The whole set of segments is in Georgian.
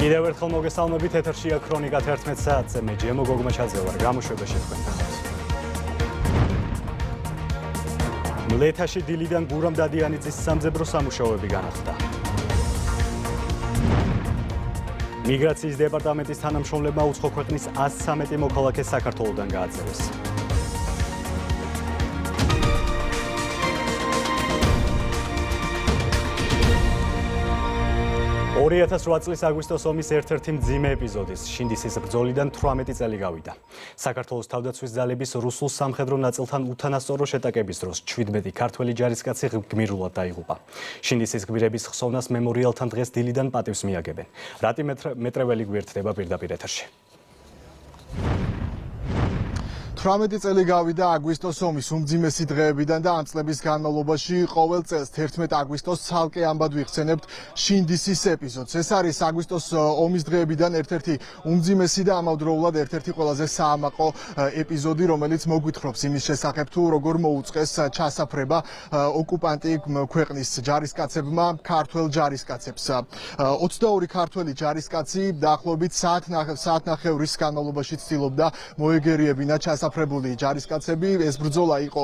კიდევ ერთხელ მოგესალმებით, ეთერშია ქრონიკა 11 საათზე. მე ჯემო გოგმაჩაძე ვარ, გამოშვებაში თქვენ ნახავთ. მლეთაში დილიდან გურამ დადიანიძის სამძებრო სამუშაოები განახლდა. მიგრაციის დეპარტამენტის თანამშრომლებმა უცხო ქვეყნის 113 მოქალაქეს საქართველოდან გააძევეს. 2008 წლის აგვისტოს ომის ერთ-ერთი მძიმე ეპიზოდის შინდისის ბრძოლიდან 18 წელი გავიდა. საქართველოს თავდაცვის ძალების რუსულ სამხედრო ნაწილთან უთანასწორო შეტაკების დროს 17 ქართველი ჯარისკაცი გმირულად დაიღუპა. შინდისის გმირების ხსოვნას მემორიალთან დღეს დილიდან პატივს მიაგებენ. რატი მეტრეველი გვერდდება პირდაპირ ეთერში. 18 წელი გავიდა აგვისტოს ომის უმძიმესი დღეებიდან და ამ წლების განმავლობაში ყოველ წელს 11 აგვისტოს ცალკე ამბად ვიხსენებთ შინდისის ეპიზოდს. ეს არის აგვისტოს ომის დღეებიდან ერთ-ერთი უმძიმესი და ამავდროულად ერთ-ერთი ყველაზე საამაყო ეპიზოდი, რომელიც მოგვითხრობს იმის შესახებ თუ როგორ მოუწყეს ჩასაფრება ოკუპანტი ქვეყნის ჯარისკაცებმა ქართველ ჯარისკაცებს. 22 ქართველი ჯარისკაცი დაახლოებით საათნახევრის განმავლობაში ცდილობდა მოეგერიებინა ჩასაფრებული ჯარისკაცები. ეს ბრძოლა იყო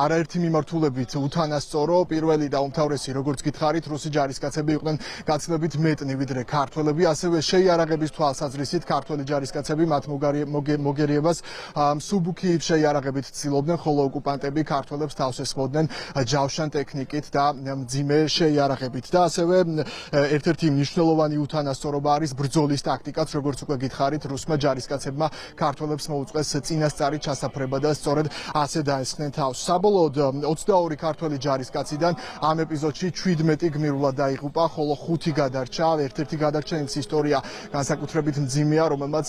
არაერთი მიმართულებით უთანასწორო. პირველი და უმთავრესი, როგორც გითხარით, რუსი ჯარისკაცები იყვნენ გაცილებით მეტნი ვიდრე ქართველები, ასევე შეიარაღების თვალსაზრისით ქართველი ჯარისკაცები მათ მოგერიებას მსუბუქი შეიარაღებით ცდილობდნენ, ხოლო ოკუპანტები ქართველებს თავს ესხმოდნენ ჯავშან ტექნიკით და მძიმე შეიარაღებით. და ასევე ერთ-ერთი მნიშვნელოვანი უთანასწორობა არის ბრძოლის ტაქტიკაც, როგორც უკვე გითხარით, რუსმა ჯარისკაცებმა ქართველებს მოუწყეს წინასწარი ჩასაფრება და სწორედ ასე დაესხნენ თავს. საბოლოოდ 22 ქართველი ჯარისკაციდან ამ ეპიზოდში 17 გმირულად დაიღუპა, ხოლო 5 გადარჩა. ერთ-ერთი გადარჩენის ისტორია განსაკუთრებით მძიმეა, რომელმაც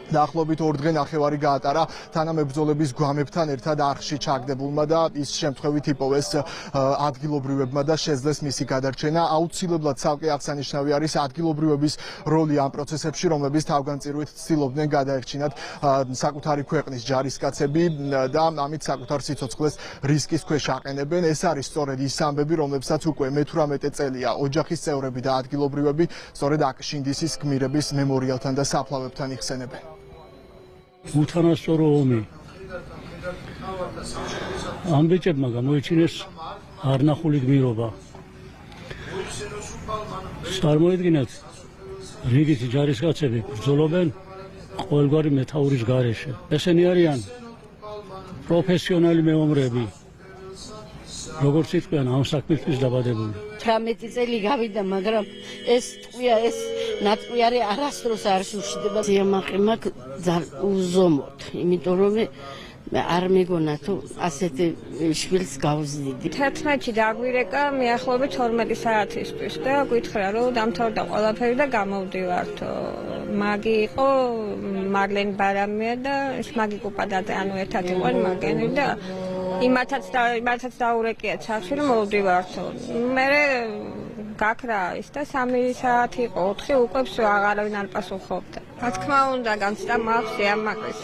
დაახლოებით 2 დღე ნახევარი გაატარა თანამებრძოლების გვამებთან ერთად არხში ჩაგდებულმა და ის შემთხვევით იპოვეს ადგილობრივებმა და შეძლეს მისი გადარჩენა. აუცილებლად ცალკე აღსანიშნავი არის ადგილობრივების როლი ამ პროცესებში, რომლებიც თავგანწირვით ცდილობდნენ გადაერჩინათ საკუთარი ქვეყნის ჯარისკაცები და ამით საკუთარ სიცოცხლეს რისკის ქვეშ აყენებენ. ეს არის სწორედ ის ამბები, რომლებსაც უკვე მე-18 წელია ოჯახის წევრები და ადგილობრივები სწორედ აქ შინდისის გმირების მემორიალთან და საფლავებთან იხსენებენ. უთანასწორო ომი ამ ბიჭებმა გამოიჩინეს არნახული გმირობა. წარმოიდგინეთ, რიგითი ჯარისკაცები ბრძოლობენ ყოველგვარი მეთაურის გარეშე. ესენი არიან პროფესიონალი მეომრები, როგორც იყვნენ ამ საქმისთვის დაბადებული. 18 წელი გავიდა, მაგრამ ეს ტყვია, ეს ნატყვიარი არასდროს არ შუშდება. ზიამაყი მაქვს უზომოდ, იმიტომ რომ მე არ მეგონა თუ ასეთი შვილს გავზდიდი. 11-ში დაგვირეკა მიახლოებით 12 საათისთვის და გითხრა რომ დამთავრდა ყველაფერი და გამოვდივართ. მაგი იყო მარლენ ბარამია და მაგი კუპადაძე, ანუ ერთად იყვნენ მაგენი და იმათაც დაურეკია ცახში რომ მოვდივართ. მე გაქრა ის და 3 საათი იყო, 4 უკვე აღარავინ არ პასუხობდა. რა თქმა უნდა, განცდა მაქვს ზიამაყის.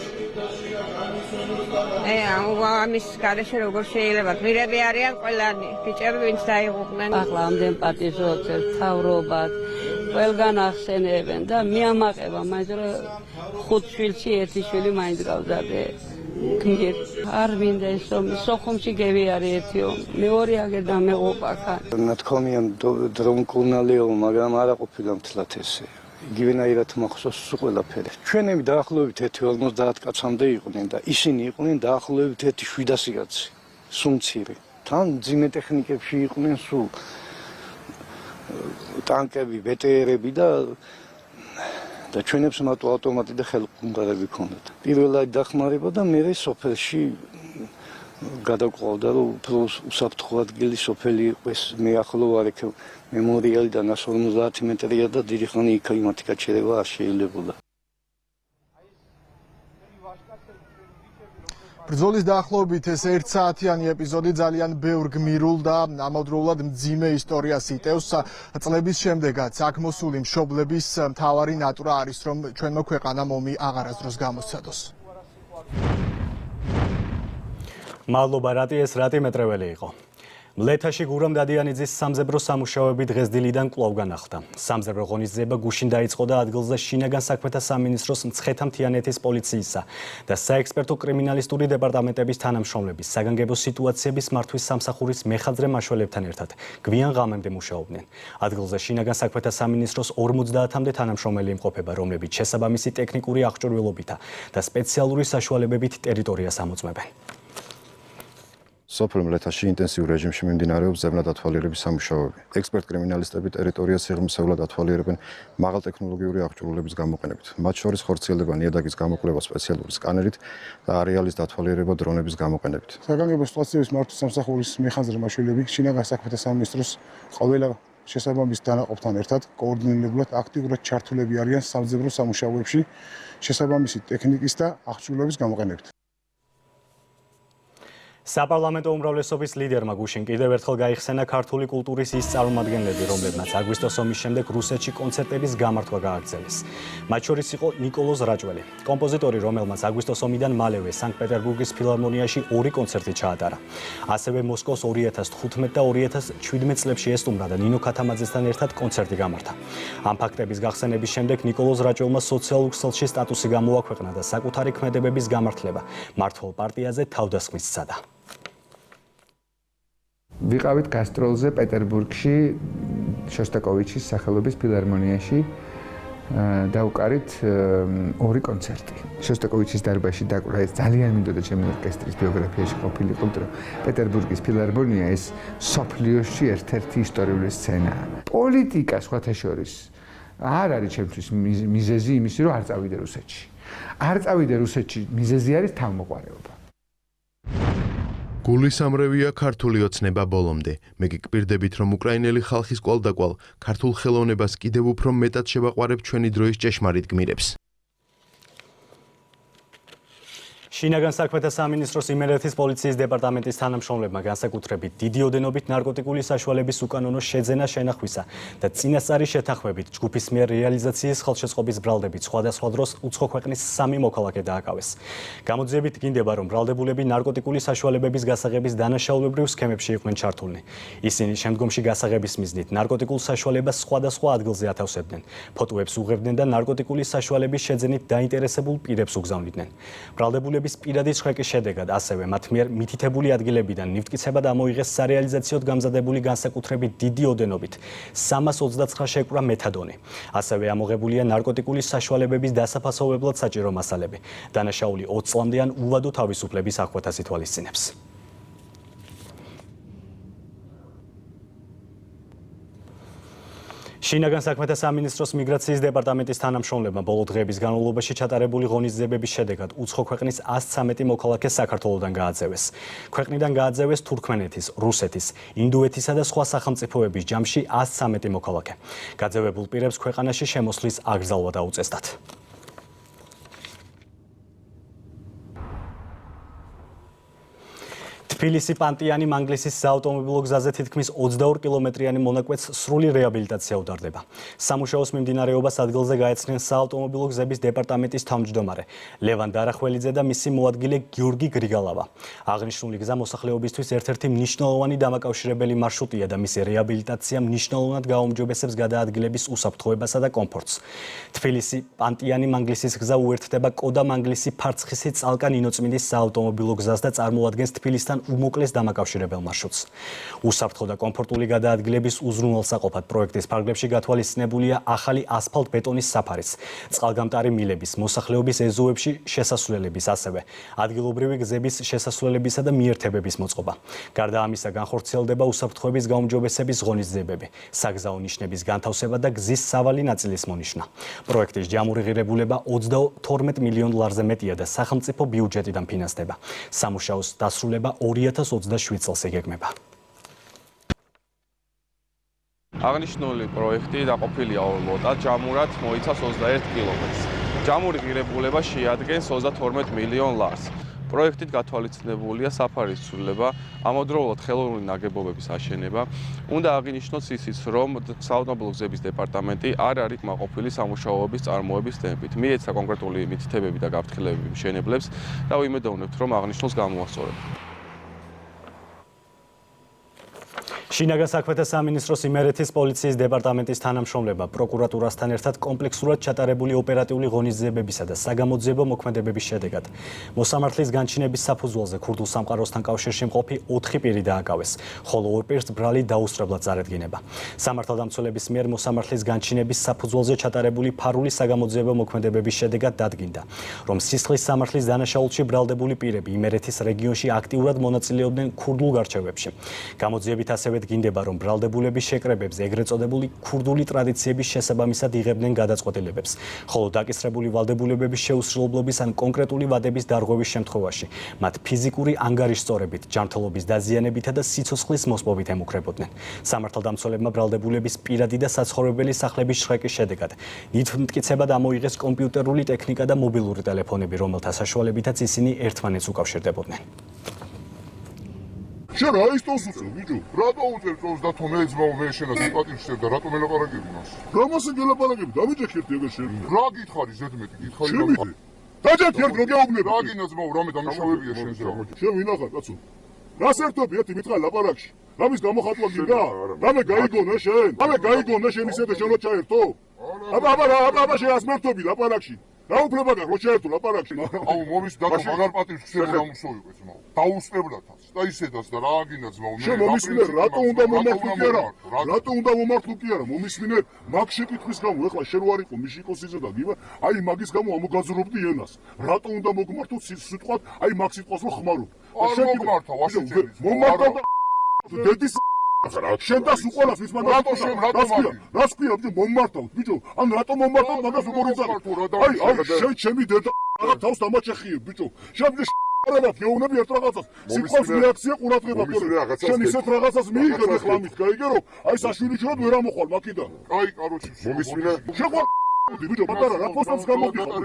ამის გარეშე როგორ შეიძლება გმირები არიან ყველანი, ბიჭები ვინც დაიღუპნენ. ახლა ამდენ პატიჟოთებს თავრობად ყველგან ახსენებენ და მიამაყება, მაგრამ 5 შვილში ერთი შვილი მაინც გავზადე. გმირ არ მინდა ეს ომი, სოხუმში გევიარე ერთი ომი, მეორე აგერ დამეღუპა ხან. ნათქვამია დრომკურნალიო, მაგრამ არა ყოფილა მთლად ესე. იგივენაირად მახსოვს ყველაფერი. ჩვენები დაახლოებით 50 კაცამდე იყვნენ და ისინი იყვნენ დაახლოებით 700 კაცი, სულ მცირე. თან მძიმე ტექნიკებში იყვნენ სულ ტანკები, ბეტერები და ჩვენებს მარტო ავტომატი და ხელმყარები ჰქონდათ. პირველად დახმარება და მე სოფელში გადაყვავდა, რომ უფრო უსაფრთხო ადგილი სოფელი იყოს. მე ახლო ვარ იქ მემორიალიდან 150 მეტრია და დიდი ხანი იქ იმათი გაჩერება არ შეიძლებოდა. ბრძოლის დაახლოებით ეს 1 საათიანი ეპიზოდი ძალიან ბევრ გმირულ და ამავდროულად მძიმე ისტორიას იტევს. წლების შემდეგაც აქ მოსული მშობლების მთავარი ნატვრა არის, რომ ჩვენმა ქვეყანამ ომი აღარასდროს გამოსცადოს. მადლობა, რატი მეტრეველი იყო. მლეთაში გურამ დადიანიძის სამზებრო სამუშაოები დღეს დილიდან კვლავ განახლდა. სამზებრო ღონისძიება გუშინ დაიწყო და ადგილზე შინაგან საქმეთა სამინისტროს მცხეთა მთიანეთის პოლიციისა და საექსპერტო კრიმინალისტური დეპარტამენტების თანამშრომლების საგანგებო სიტუაციების მართვის სამსახურის მეხაძრე მაშველებთან ერთად გვიან ღამემდე მუშაობდნენ. ადგილზე შინაგან საქმეთა სამინისტროს 50-მდე თანამშრომელი იმყოფება, რომლებიც შესაბამისი ტექნიკური აღჭურვილობითა და სპეციალური საშუალებებით ტერიტორიას ამოწმებენ. სოფელ მლეთაში ინტენსიურ რეჟიმში მიმდინარეობს ზებნადათვალიერების სამუშაოები. ექსპერტ კრიმინალისტები ტერიტორიას სიღრმისეულად ათვალიერებენ მაღალტექნოლოგიური აღჭურვილების გამოყენებით. მათ შორის ხორციელდება ნიადაგის გამოკვლევა სპეციალური სკანერით და არეალის დათვალიერება დრონების გამოყენებით. საგანგებო სიტუაციების მართვის სამსახურის მეხაძრე მაშველები შინაგან საქმეთა სამინისტროს ყველა შესაბამის დანაყოფთან ერთად კოორდინირებულად აქტიურად ჩართულები არიან სამზებრო სამუშაოებში შესაბამისი ტექნიკის და აღჭურვილების გამოყენებით. საპარლამენტო უმრავლესობის ლიდერმა გუშინ კიდევ ერთხელ გაიხსენა ქართული კულტურის ის წარმომადგენლები, რომლებმაც აგვისტოს ომის შემდეგ რუსეთში კონცერტების გამართვა გააგრძელეს. მათ შორის იყო ნიკოლოზ რაჭველი, კომპოზიტორი, რომელმაც აგვისტოს ომიდან მალევე სანქტ-პეტერბურგის ფილარმონიაში 2 კონცერტი ჩაატარა. ასევე მოსკოვს 2015 და 2017 წლებში ესტუმრა და ნინო ქათამაძესთან ერთად კონცერტი გამართა. ამ ფაქტების გახსენების შემდეგ ნიკოლოზ რაჭველმა სოციალურ ქსელში სტატუსი გამოაქვეყნა და საკუთარი ქმედებების გამართლება მართლ პარტიაზე თავდასხმის სცადა. ვიყავით გასტროლზე პეტერბურგში შოსტაკოვიჩის სახელობის ფილარმონიაში და უკარით 2 კონცერტი. შოსტაკოვიჩის დარბაზში დაკვრა ეს ძალიან მინდოდა ჩემი ორკესტრის ბიოგრაფიაში ყოფილიყო, რომ პეტერბურგის ფილარმონია ეს სოფლიოში ერთ-ერთი ისტორიული სცენაა. პოლიტიკა სხვათა შორის არ არის ჩემთვის მიზეზი იმისი, რომ არ წავიდე რუსეთში. არ წავიდე რუსეთში, მიზეზი არის თავმოყარეობა. გულისამრევია ქართული ოცნება ბოლომდე. მე გიკვირდებით, რომ უკრაინელი ხალხის კვალდაკვალ ქართულ ხელოვნებას კიდევ უფრო მეტად შევაყვარებ ჩვენი დროის ჭეშმარიტ გმირებს. შინაგან საქმეთა სამინისტროს იმერეთის პოლიციის დეპარტამენტის თანამშრომლებმა განსაკუთრებით დიდი ოდენობით ნარკოტიკული საშუალების უკანონო შეძენა შენახვისა და წინასწარი შეთანხმებით ჯგუფის მიერ რეალიზაციის ხელშეწყობის ბრალდებით სხვადასხვა დროს უცხო ქვეყნის 3 მოქალაქე დააკავეს. გამოძიებით გინდება, რომ ბრალდებულები ნარკოტიკული საშუალებების გასაღების დანაშაულებრივ სქემებში იყვნენ ჩართულნი. ისინი შემდგომში გასაღების მიზნით ნარკოტიკულ საშუალებას სხვადასხვა ადგილზე ათავსებდნენ, ფოტოებს უღებდნენ და ნარკოტიკული საშუალების შეძენით დაინტერესებულ პირებს უგზავნიდნენ. ბრალდებულები პირადი შრეკის შედეგად ასევე მათ მიერ მითითებული ადგილებიდან ნივთკიცებად ამოიღეს სარეალიზაციოდ გამზადებული განსაკუთრებით დიდი ოდენობით 329 შეკვრა მეთადონი. ასევე ამოღებულია ნარკოტიკული საშუალებების დასაფასოვებლად საჭირო მასალები. დანაშაული 20 წლამდე ან უვადო თავისუფლების აღკვეთას ითვალისწინებს. შინაგან საქმეთა სამინისტროს მიგრაციის დეპარტამენტის თანამშრომლებმა ბოლო დღეების განმავლობაში ჩატარებული ღონისძიებების შედეგად უცხო ქვეყნის 113 მოქალაქე საქართველოდან გააძევეს. ქვეყნიდან გააძევეს თურქმენეთის, რუსეთის, ინდოეთისა და სხვა სახელმწიფოების ჯამში 113 მოქალაქე. გაძევებულ პირებს ქვეყანაში შემოსვლის აკრძალვა დაუწესდათ. თბილისი პანტიანი მანგლისის საავტომობილო გზაზე თითქმის 22 კილომეტრიანი მონაკვეთს სრული რეაბილიტაცია უდარდება. სამუშაოს მიმდინარეობას ადგილზე გაეცნენ საავტომობილო გზების დეპარტამენტის თავმჯდომარე ლევან დარახველიძე და მისი მოადგილე გიორგი გრიგალავა. აღნიშნული გზა მოსახლეობისთვის ერთ-ერთი მნიშვნელოვანი დამაკავშირებელი მარშრუტია და მისი რეაბილიტაცია მნიშვნელოვნად გააუმჯობესებს გადაადგილების უსაფრთხოებასა და კომფორტს. თბილისი პანტიანი მანგლისის გზა უერთდება კოდა-მანგლისი ფარცხისი წალკა ნინოწმინდის საავტომობილო გზას და წარმოადგენს თბილისთან უმოკლეს დამაკავშირებელ მარშრუტს. უსაფრთხო და კომფორტული გადაადგილების უზრუნველსაყოფად პროექტის ფარგლებში გათვალისწინებულია ახალი ასფალტ-ბეტონის საფარიც, წყალგამტარი მილების, მოსახლეობის ეზოებში შესასვლელების, ასევე ადგილობრივი გზების შესასვლელებისა და მიერთებების მოწყობა. გარდა ამისა, განხორციელდება უსაფრთხოების გაუმჯობესების ღონისძიებები, საგზაო ნიშნების განთავსება და გზის სავალი ნაწილის მონიშნა. პროექტის ჯამური ღირებულება 22 მილიონ ლარზე მეტია და სახელმწიფო ბიუჯეტიდან ფინანსდება. სამუშაოს დასრულება 2027 წელს იგეგმება. აღნიშნული პროექტი დაყოფილია 2 ლოტად, ჯამურად მოიცავს 21 კილომეტრს. ჯამური ღირებულება შეადგენს 32 მილიონ ლარს. პროექტით გათვალისწინებულია საფარის ცვლილება, ამავდროულად ხელოვნური ნაგებობების აშენება. უნდა აღინიშნოს ისიც, რომ საავტომობილო გზების დეპარტამენტი არ არის კმაყოფილი სამუშაოების წარმოების ტემპით. მიეცა კონკრეტული მითითებები და გაფრთხილებები მშენებლებს და ვიმედოვნებთ, რომ აღნიშნულს გამოასწორებთ. შინაგან საქმეთა სამინისტროს იმერეთის პოლიციის დეპარტამენტის თანამშრომლებმა პროკურატურასთან ერთად კომპლექსურად ჩატარებული ოპერატიული ღონისძიებებისა და საგამოძიებო მოქმედებების შედეგად მოსამართლის განჩინების საფუძველზე ქურთულ სამყაროსთან კავშირში მყოფი 4 პირი დააკავეს, ხოლო 2 პირს ბრალი დაუსწრებლად წარედგინება. სამართალდამცველების მიერ მოსამართლის განჩინების საფუძველზე ჩატარებული ფარული საგამოძიებო მოქმედებების შედეგად დადგინდა, რომ სისხლის სამართლის დანაშაულში ბრალდებული პირები იმერეთის რეგიონში აქტიურად მონაწილეობდნენ ქურდულ გარჩევებში. გამოძიებით ასევე გინდება, რომ ბრალდებულების შეკრებებზე ეგრეთ წოდებული ქურდული ტრადიციების შესაბამისად იღებდნენ გადაწყვეტილებებს, ხოლო დაკისრებული ვალდებულებების შეუსრულებლობის ან კონკრეტული ვადების დარღვევის შემთხვევაში მათ ფიზიკური ანგარიშწორებით, ჯანმრთელობის დაზიანებითა და სიცოცხლის მოსპობით ემუქრებოდნენ. სამართალდამცველებმა ბრალდებულების პირადი და საცხოვრებელი სახლების შრეკის შედეგად ნითმტკიცებად ამოიღეს კომპიუტერული ტექნიკა და მობილური ტელეფონები, რომელთა საშუალებითაც ისინი ერთმანეთს უკავშირდებოდნენ. შენ რა ისტორს უწევ, ბიჭო? რატო უწევ წოვს და თუ მე ძმაო მე შენას სიპატიჟებ და რატო მელაპარაკები მას? რა მასე გელაპარაკები? დამიჯექერდი ეგ შენ. რა გითხარი ზედმეტი, გითხარი და დაჯექერ რო გეუბნები. რა გინდა ძმაო, რამე დამშავებია შენს რა. შენ ვინახარ, კაცო? რას ერთობი ერთი მითხრა ლაპარაკში? რამის გამოხატვა გინდა? რამე გაიგონა შენ? რამე გაიგონა შენ ისე და შენო ჩაერთო? აბა შენ ასმერთობი ლაპარაკში. რა უფლება გაქვს რო ჩაერთო ლაპარაკში? აუ მომის და მაგარ პატივს ხსენ გამოსოვიყო ძმაო. დაუსწრებლადაც და ისედაც და რა აგინდა ძმაო. შენ მომისმინე რატო უნდა მომართლო კი არა? რატო უნდა მომართლო კი არა? მომისმინე მაგ შეკითხვის გამო ეხლა შენ ვარ იყო მიშიკოსიზე და გივა აი მაგის გამო ამოგაზრობდი ენას. რატო უნდა მოგმართო სიტყვად აი მაგ სიტყვას რო ხმარობ? შენ მოგმართავ ასე წერის. მომმართავ დედის შენ და სულ ყველას ვის მაგას რატო შენ რას ქვია ბიჭო მომმართავ ბიჭო ან რატო მომმართავ მაგას როგორ იცავ აი შენ ჩემი დედა თავს დამაჩეხიებ ბიჭო შენ არა გეუბნები ერთ რაღაცას სიტყვის რეაქცია ყურადღება ქონე შენ ისეთ რაღაცას მიიღებ ახლა ამით გაიგერო აი საშვილი შენ ვერ ამოხვალ მაქიდან აი კაროჩი მომისმინე შენ ბიჭო პატარა რა ფოსტს გამოგიხარ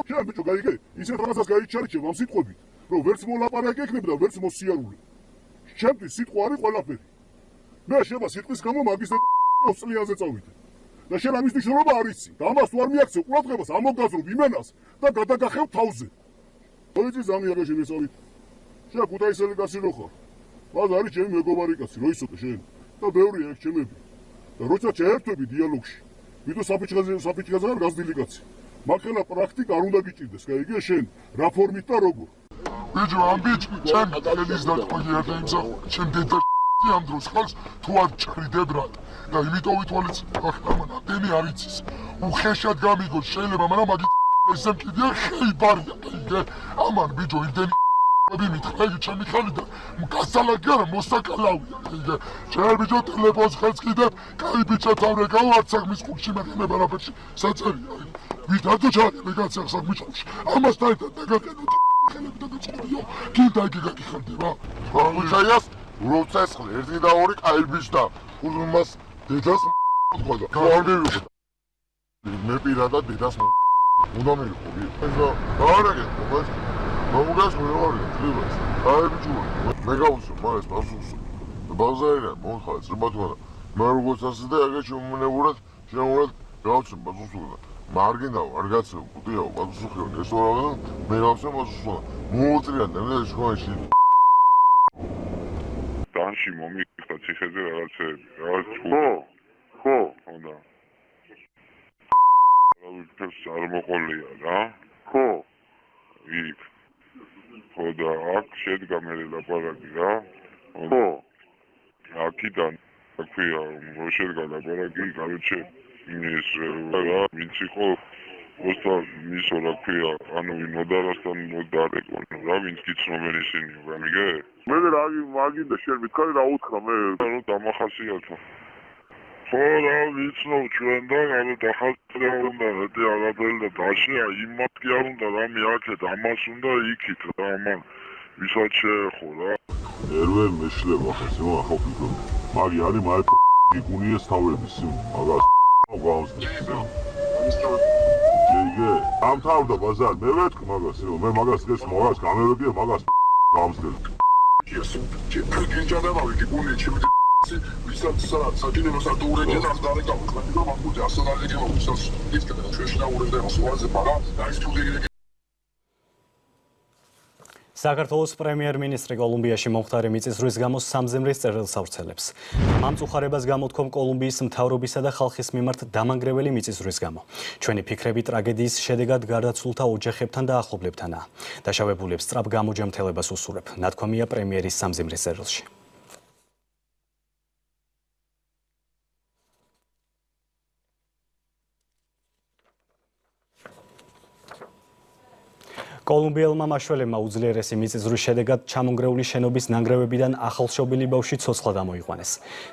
შენ ბიჭო გაიგე ისეთ რაღაცას გაიჩარჩევ ამ სიტყვებით რომ ვერც მოლაპარაკე ექნება და ვერც მოსიარული ჩემთვის სიტყვა არის ყველაფერი მე შევა სიტყვის გამო მაგის ოსლიაზე წავიდე და შენ ამის მნიშვნელობა არ იცი და ამას თუ არ მიაქცევ ყურადღებას ამოგაზრობ იმენას და გადაგახევ თავზე მოიცი ზამი აღე შემესავით შენ ქუთაისელი კაცი რო ხარ მას არის ჩემი მეგობარი კაცი რო იცოდე შენ და ბევრია ეგ ჩემები და როცა ჩაერთვები დიალოგში ვიდო საფიჩქაზე არ გაზრდილი კაცი მაგხელა პრაქტიკა არ უნდა გიჭირდეს გაიგე შენ რა ფორმით და როგორ ბიჭო ამ ბიჭ ჩემ დედის დათხოვია და იმსახურე ჩემ დედა ამ დროს ხალხს თუ არ ჭრიდებ რა და იმიტომ ვითვალიც ახლა დენი არ იცის უხეშად გამიგოს შეიძლება მაგრამ მაგით ესემ კიდე ხეიბარია კიდე ამან ბიჭო იმდენი მითხრა ჩემი ხალი და გასალაკი არა მოსაკალავია კიდე ჩემ ბიჭო ტელეფონს ხელს კიდე კაი ბიჭო თავრე გავარც აღმის ხუთში მექნება რაფერში საწერია ვით არ დაჭარბე კაცი ახლა მიჭხუში ამას დაიწყე დაგაკეთე ხელები დაგაწყვეტიო კიდე იგი გაგიხარდება ხოჩაიას როცესხლი ერთი და ორი კაიბის და უზმას დედას თქვა და გავარდები მე პირადად დედას უნდა მიყური ესა არაგე მომგას მეორე კლიბას კაიბიჭო მე გავუსო მაგას პასუხს ბაზარია მოხალს რბათვანა მე როგორც ასე და ეგეც უმნებურად შემოვლად გავცემ პასუხს მარგინდა არ გაცემ კუდიაო პასუხი ეს რა მე გავცემ პასუხს მოუწრიან და ეს ხოში დანში მომიხდა ციხეზე რაღაცები ხო და რა არ მოყოლია რა ხო იქ ხო და აქ შედგა მე ლაპარაკი რა ხო აქიდან აქვია შედგა ლაპარაკი გარჩე ის რა ვინც იყო ოსტა მისო რა ქვია ანუ მოდარასთან მოდარეკონ რა ვინც გიცნობენ ისინი გამიგე მე რა მაგინდა შენ მითხარი რა უთხრა მე ანუ დამახასიათო ხო რა ვიცნობ ჩვენ და ანუ დახასიათო უნდა და აღაბელ და დაშია იმათ კი არ უნდა რამე აქეთ ამას უნდა იქით რა ამან ვისაც შეეხო რა ერვე მეშლება ხეს ნუ ახლა ვფიქრობ მაგი არის მაი გიგუნიეს თავების მაგას გავსდე ჯეიგე ამ თავდა ბაზარ მე ვეთქ მაგას მე მაგას დღეს მაგას გამევებია მაგას გავსდე იესო გინჯანება ვიგუნი ჩემი ვისაც საჭიროა სადურეჯე ნახტარი გავხმარი და მაგუდი ასანალეგი ვისაც ისკენ ჩვენში დაურენდა მასვაზე მაგრამ და ის თუ საქართველოს პრემიერ-მინისტრი კოლუმბიაში მომხდარი მიწისძვრის გამო სამზემრის წერილს ავრცელებს. მამწუხარებას გამოთქვამ კოლუმბიის მთავრობისა და ხალხის მიმართ დამანგრეველი მიწისძვრის გამო. ჩვენი ფიქრები ტრაგედიის შედეგად გარდაცვლილთა ოჯახებთან და ახლობლებთანაა. დაშავებულებს სწრაფ გამოჯამრთელებას უსურვებ, ნათქვამია პრემიერის სამზემრის წერილში. კოლუმბიელმა მაშველებმა უძლიერესი მიწისძვრის შედეგად ჩამონგრეული შენობის ნანგრევებიდან ახალშობილი ბავშვი ცოცხლად ამოიყვანეს.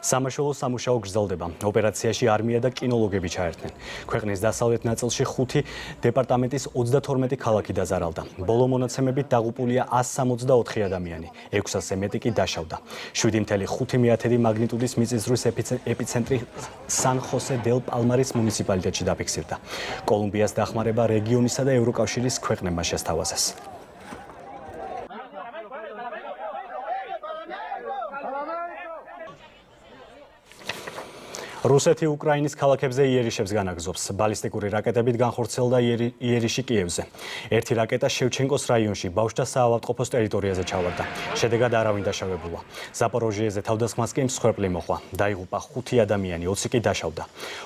სამაშველო სამუშაო გრძელდება. ოპერაციაში არმია და კინოლოგები ჩაერთნენ. ქვეყნის დასავლეთ ნაწილში 5 დეპარტამენტის 32 ქალაქი დაზარალდა. ბოლო მონაცემებით დაღუპულია 164 ადამიანი, 600-ზე მეტი კი დაშავდა. 7.5 მაგნიტუდის მიწისძვრის ეპიცენტრი სან-ხოსე დელ პალმარის მუნიციპალიტეტში დაფიქსირდა. კოლუმბიას დახმარება რეგიონისა და ევროკავშირის ქვეყნებმა შესთავაზეს. რუსეთი უკრაინის ქალაქებზე იერიშებს განაგზობს. ბალისტიკური რაკეტებით განხორციელდა იერიში კიევზე. ერთი რაკეტა შევჩენკოს რაიონში ბავშვთა საავადმყოფოს ტერიტორიაზე ჩავარდა. შედეგად არავინ დაშავებულა. ზაპოროჟიეზე თავდასხმას კი მსხვერპლი მოხდა. დაიღუპა 5 ადამიანი, 20 კი დაშავდა.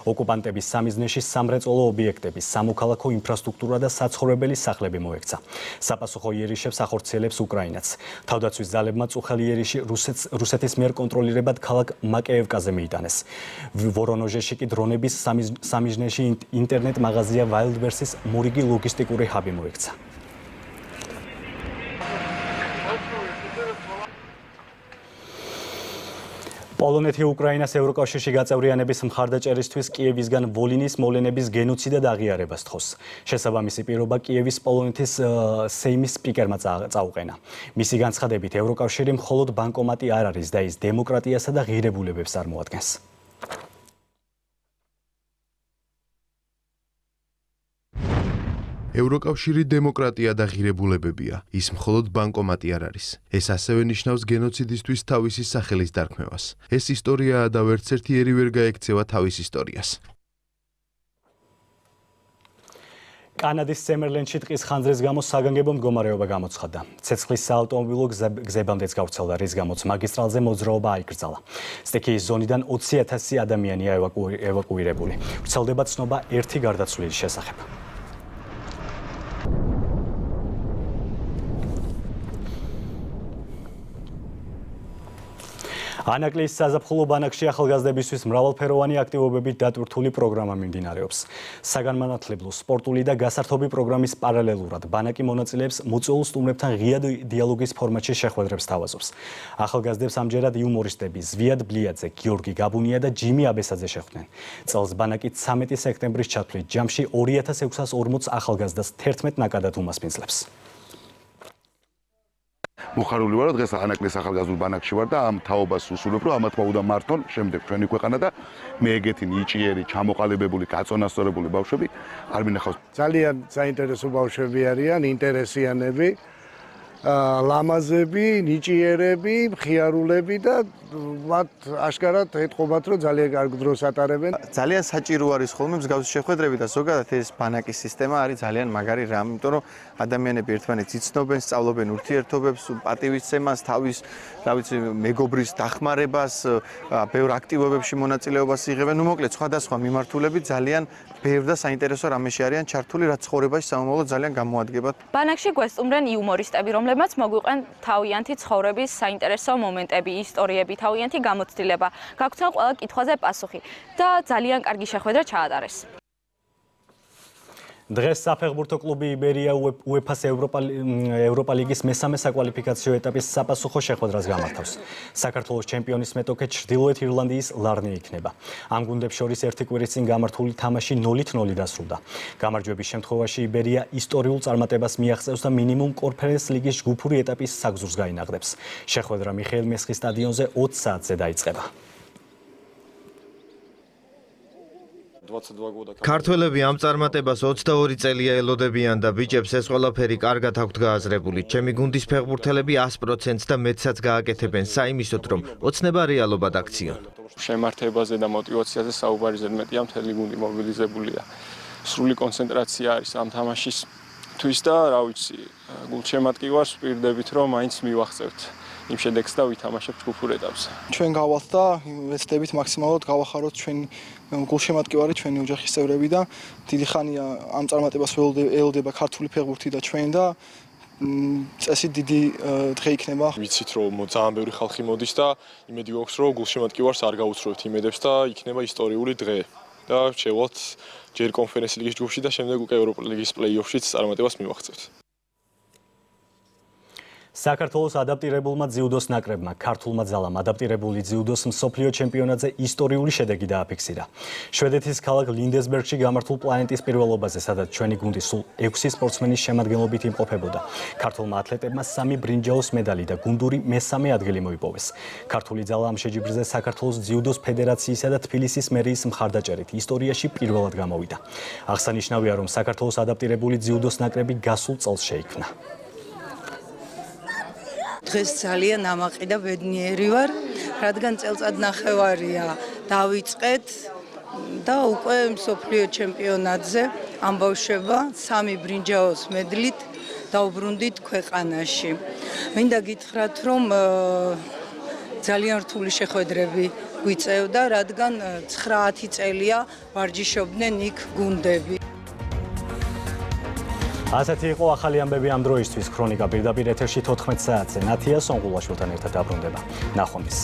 ოკუპანტების სამიზნეში სამრეწველო ობიექტები, სამოქალაქო ინფრასტრუქტურა და საცხოვრებელი სახლები მოექცა. საპასუხო იერიშებს ახორციელებს უკრაინაც. თავდაცვის ძალებმა წუხელი იერიში რუსეთის მიერ კონტროლირებად ქალაქ მაკეევკაზე მიიტანეს. ვორონოჟეში კი დრონების სამიზნეში ინტერნეტ მაღაზია Wildberries-ის მორიგი ლოგისტიკური ჰაბი მოექცა. პოლონეთი უკრაინას ევროკავშირში გაწევრიანების მხარდაჭერისთვის კიევისგან ვოლინის მოვლენების გენოციდად აღიარებას თხოვს. შესაბამისი პირობა კიევის პოლონეთის სეიმის სპიკერმა წაუყენა. მისი განცხადებით, ევროკავშირი მხოლოდ ბანკომატი არ არის და ის დემოკრატიასა და ღირებულებებს წარმოადგენს. ევროკავშირი დემოკრატია და ღირებულებებია, ის მხოლოდ ბანკომატი არ არის. ეს ასევე ნიშნავს გენოციდისთვის თავისი სახელის დარქმევას. ეს ისტორიაა და ვერც ერთი ერი ვერ გაექცევა თავის ისტორიას. კანადის სემერლენდში ტყის ხანძრის გამო საგანგებო მდგომარეობა გამოცხადდა. ცეცხლის საავტომობილო გზებამდეც გავრცელდა, რის გამოც მაგისტრალზე მოძრაობა აიკრძალა. სტიქიის ზონიდან 20,000 ადამიანია ევაკუირებული. ვრცელდება ცნობა ერთი გარდაცვლილის შესახებ. ანაკლიის საზაფხულო ბანაკში ახალგაზრდებისთვის მრავალფეროვანი აქტივობებით დატვირთული პროგრამა მიმდინარეობს. საგანმანათლებლო, სპორტული და გასართობი პროგრამის პარალელურად ბანაკი მონაწილეებს მოწვეულ სტუმრებთან ღია დიალოგის ფორმატში შეხვედრებს თავაზობს. ახალგაზრდებს ამჯერად იუმორისტები ზვიად ბლიაძე, გიორგი გაბუნია და ჯიმი აბესაძე შეხვდნენ. წელს ბანაკი 13 სექტემბრის ჩათვლით ჯამში 2640 ახალგაზრდას 11 ნაკადად უმასპინძლებს. მოხარული ვარ, დღეს ანაკლის ახალგაზრდულ ბანაკში ვარ და ამ თაობას უსურვებ, რომ ამათ მოვიდა მართონ შემდეგ ჩვენი ქვეყანა და მე ეგეთი ნიჭიერი, ჩამოყალიბებული, გაწონასწორებული ბავშვები არ მინახავს. ძალიან საინტერესო ბავშვები არიან, ინტერესიანები, ლამაზები, ნიჭიერები, მხიარულები და მათ აშკარად ეთყობათ, რომ ძალიან კარგ დროს ატარებენ. ძალიან საჭირო არის ხოლმე მსგავსი შეხვედრები და ზოგადად ეს ბანაკის სისტემა არის ძალიან მაგარი რამ, იმიტომ რომ ადამიანები ერთმანეთს იცნობენ, სწავლობენ ურთიერთობებს, პატივისცემას, თავის, რა ვიცი, მეგობრის დახმარებას, ბევრ აქტივობებში მონაწილეობას იღებენ. ნუ მოკლედ, სხვადასხვა მიმართულებით ძალიან ბევრ და საინტერესო რამეში არიან ჩართული, რაც ცხოვრებაში სამომავლოდ ძალიან გამოადგებათ. ბანაკში გვესტუმრენ იუმორისტები, რომლებმაც მოგვიყვენ თავიანთი ცხოვრების საინტერესო მომენტები, ისტორიები, თავიანთი გამოცდილება. გაგვცან ყველა კითხვაზე პასუხი და ძალიან კარგი შეხვედრა ჩაატარეს. დღეს საფეხბურთო კლუბი იბერია UEFA-ს ევროპა ლიგის მესამე საკვალიფიკაციო ეტაპის საპასუხო შეხვედრას გამართავს. საქართველოს ჩემპიონის მეტოქე ჩრდილოეთ ირლანდიის ლარნი იქნება. ამ გუნდებს შორის ერთი კვირის წინ გამართული თამაში 0-0 დასრულდა. გამარჯვების შემთხვევაში იბერია ისტორიულ წარმატებას მიაღწევს და მინიმუმ კონფერენს ლიგის ჯგუფური ეტაპის საგზურს გაინაღდებს. შეხვედრა მიხეილ მესხის სტადიონზე 20 საათზე დაიწყება. ქართველები ამ წარმატებას 22 წელია ელოდებიან და ბიჭებს ეს ყველაფერი კარგად აქვთ გააზრებული. ჩემი გუნდის ფეხბურთელები 100%-ს და მეტსაც გააკეთებენ საიმისოდ, რომ ოცნება რეალობად აქციონ. შემართებაზე და мотивაციაზე საუბარი ზედმეტია, მთელი გუნდი მობილიზებულია. სრული კონცენტრაცია არის ამ თამაშის თვის და რა ვიცი, გულშემატკივარს ვპირდებით რომ მაინც მივახცევთ იმ შედეგს და ვითამაშებთ ჯგუფურ ეტაპზე. ჩვენ გავალთ და ვეცდებით მაქსიმალურად გავახაროთ ჩვენი გულშემატკივარი, ჩვენი ოჯახის წევრები და დიდი ხანია ამ წარმატებას ველოდება ქართული ფეხბურთი და ჩვენ და წესი დიდი დღე იქნება. ვიცით რომ ძალიან ბევრი ხალხი მოდის და იმედი გვაქვს რომ გულშემატკივარს არ გაუცრუებთ იმედებს და იქნება ისტორიული დღე და შევალთ ჯერ კონფერენციის ლიგის ჯგუფში და შემდეგ უკვე ევროპის ლიგის პლეი-ოფშიც წარმატებას მივახცევთ. საქართველოს ადაპტირებულმა ძიუდოს ნაკრებმა ქართულმა ძალამ ადაპტირებული ძიუდოს მსოფლიო ჩემპიონატზე ისტორიული შედეგი დააფიქსირა. შვედეთის ქალაქ ლინდესბერგში გამართულ პლანეტის პირველობაზე, სადაც ჩვენი გუნდი სულ 6 სპორტსმენის შემადგენლობით იმყოფებოდა. ქართულმა ათლეტებმა 3 ბრინჯაოს medali და გუნდური მესამე ადგილი მოიპოვეს. ქართული ძალა ამ შეჯიბრზე საქართველოს ძიუდოს ფედერაციისა და თბილისის მერიის მხარდაჭერით ისტორიაში პირველად გამოვიდა. აღსანიშნავია, რომ საქართველოს ადაპტირებული ძიუდოს ნაკრები გასულ წელს შეიქმნა. დღეს ძალიან ამაყი და ბედნიერი ვარ, რადგან წელწადნახევარია დავიწყეთ და უკვე მსოფლიო ჩემპიონატზე ამბავშვება 3 ბრინჯაოს მედლით დაუბრუნდით ქვეყანაში. მინდა გითხრათ, რომ ძალიან რთული შეხვედრები გვიწევდა, რადგან 9 წელია ვარჯიშობდნენ იქ გუნდები. ასეთი იყო ახალი ამბები ამ დროისთვის. ქრონიკა პირდაპირ ეთერში 14 საათზე. ნათია სონღულაშვილთან ერთად დაბრუნდება. ნახვამდის.